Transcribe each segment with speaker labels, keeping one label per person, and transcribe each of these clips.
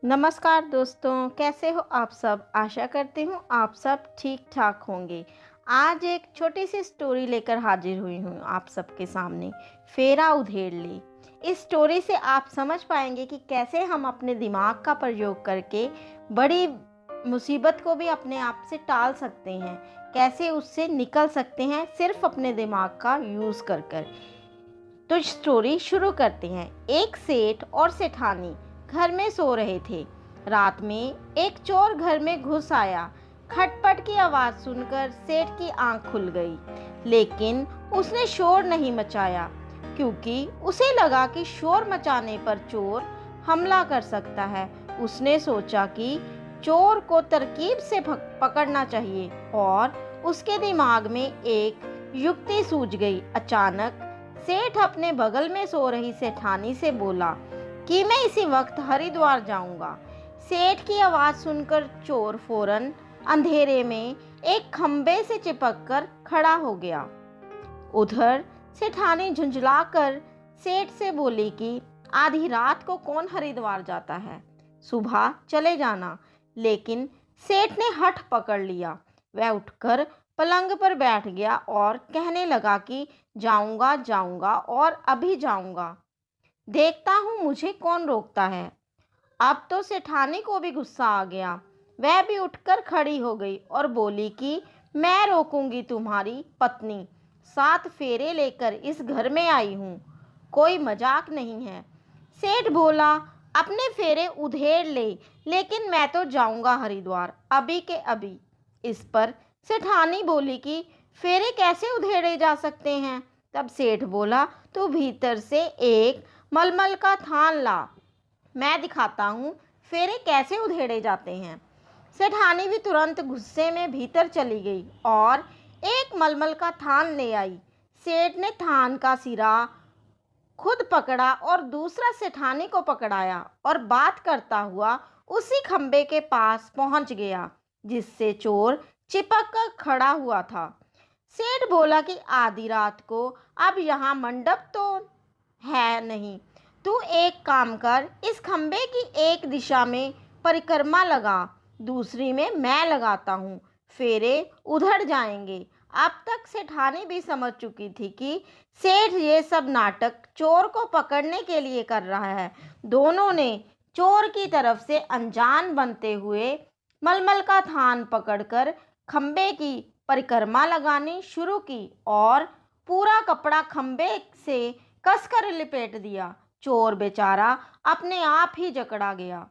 Speaker 1: नमस्कार दोस्तों, कैसे हो आप सब। आशा करती हूँ आप सब ठीक ठाक होंगे। आज एक छोटी सी स्टोरी लेकर हाजिर हुई हूँ आप सबके सामने। फेरा उधेड़ ली। इस स्टोरी से आप समझ पाएंगे कि कैसे हम अपने दिमाग का प्रयोग करके बड़ी मुसीबत को भी अपने आप से टाल सकते हैं, कैसे उससे निकल सकते हैं सिर्फ अपने दिमाग का यूज़ कर। तो स्टोरी शुरू करते हैं। एक सेठ और सेठानी घर में सो रहे थे। रात में एक चोर घर में घुस आया। खटपट की आवाज सुनकर सेठ की आंख खुल गई, लेकिन उसने शोर नहीं मचाया, क्योंकि उसे लगा कि शोर मचाने पर चोर हमला कर सकता है। उसने सोचा कि चोर को तरकीब से पकड़ना चाहिए और उसके दिमाग में एक युक्ति सूझ गई। अचानक सेठ अपने बगल में सो रही सेठानी से बोला कि मैं इसी वक्त हरिद्वार जाऊंगा। सेठ की आवाज सुनकर चोर फौरन अंधेरे में एक खंबे से चिपककर खड़ा हो गया। उधर सेठानी झुंझलाकर सेठ से बोली कि आधी रात को कौन हरिद्वार जाता है, सुबह चले जाना। लेकिन सेठ ने हठ पकड़ लिया। वह उठकर पलंग पर बैठ गया और कहने लगा कि जाऊंगा जाऊंगा और अभी जाऊंगा, देखता हूँ मुझे कौन रोकता है। अब तो सेठानी को भी गुस्सा आ गया। वह भी उठकर खड़ी हो गई और बोली कि मैं रोकूंगी तुम्हारी पत्नी, 7 फेरे लेकर इस घर में आई हूँ, कोई मजाक नहीं है। सेठ बोला अपने फेरे उधेड़ ले, लेकिन मैं तो जाऊंगा हरिद्वार अभी के अभी। इस पर सेठानी बोली कि फेरे कैसे उधेड़े जा सकते हैं। तब सेठ बोला तू भीतर से एक मलमल का थान ला, मैं दिखाता हूँ फेरे कैसे उधेड़े जाते हैं। सेठानी भी तुरंत गुस्से में भीतर चली गई और एक मलमल का थान ले आई। सेठ ने थान का सिरा खुद पकड़ा और दूसरा सेठानी को पकड़ाया और बात करता हुआ उसी खंबे के पास पहुंच गया जिससे चोर चिपक कर खड़ा हुआ था। सेठ बोला कि आधी रात को अब यहाँ मंडप तो है नहीं, तू एक काम कर, इस खंबे की एक दिशा में परिक्रमा लगा, दूसरी में मैं लगाता हूँ, फेरे उधड़ जाएंगे। अब तक सेठानी भी समझ चुकी थी कि सेठ ये सब नाटक चोर को पकड़ने के लिए कर रहा है। दोनों ने चोर की तरफ से अनजान बनते हुए मलमल का थान पकड़कर खंबे की परिक्रमा लगानी शुरू की और पूरा कपड़ा खंबे से कसकर लिपेट दिया। चोर बेचारा अपने आप ही जकड़ा गया।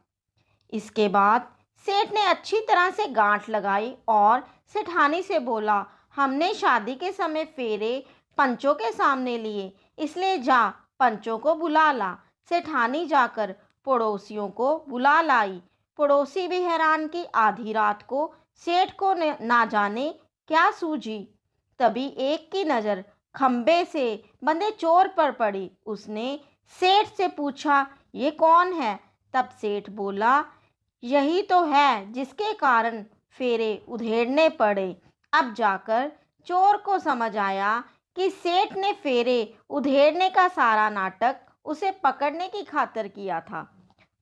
Speaker 1: इसके बाद सेठ ने अच्छी तरह से गांठ लगाई और सेठानी से बोला हमने शादी के समय फेरे पंचों के सामने लिए, इसलिए जा पंचों को बुला ला। सेठानी जाकर पड़ोसियों को बुला लाई। पड़ोसी भी हैरान कि आधी रात को सेठ को ना जाने क्या सूझी। तभी एक की नज़र खंबे से बंधे चोर पर पड़ी। उसने सेठ से पूछा ये कौन है। तब सेठ बोला यही तो है जिसके कारण फेरे उधेड़ने पड़े। अब जाकर चोर को समझ आया कि सेठ ने फेरे उधेड़ने का सारा नाटक उसे पकड़ने की खातिर किया था।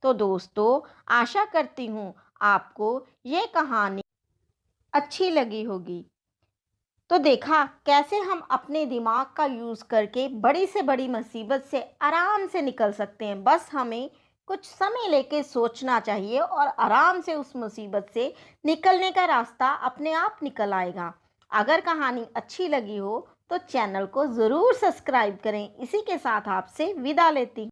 Speaker 1: तो दोस्तों, आशा करती हूँ आपको ये कहानी अच्छी लगी होगी। तो देखा कैसे हम अपने दिमाग का यूज़ करके बड़ी से बड़ी मुसीबत से आराम से निकल सकते हैं। बस हमें कुछ समय लेके सोचना चाहिए और आराम से उस मुसीबत से निकलने का रास्ता अपने आप निकल आएगा। अगर कहानी अच्छी लगी हो तो चैनल को ज़रूर सब्सक्राइब करें। इसी के साथ आपसे विदा लेती हूँ।